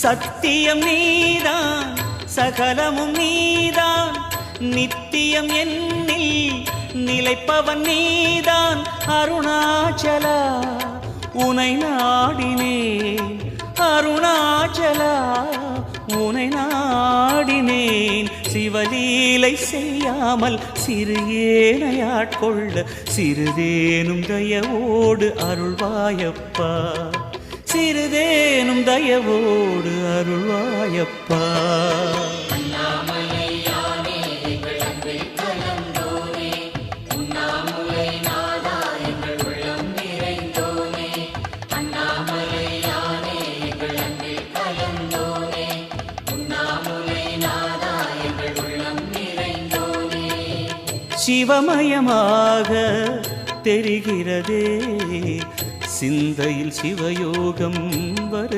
சத்தியம் நீதான் சகலமும் நீதான் நித்தியம் என்னில் நிலைப்பவன் நீதான் அருணாச்சலா உனை நாடினேன் அருணாச்சலா உனை நாடினேன் சிவலீலை செய்யாமல் சிறு ஏனையாட்கொள்ள சிறிதேனும் தயவோடு அருள்வாயப்பா சிறிதேனும் தயவோடு அருள்வாயப்பா சிவமயமாக தெரிகிறதே சிந்தையில் சிவயோகம் வரு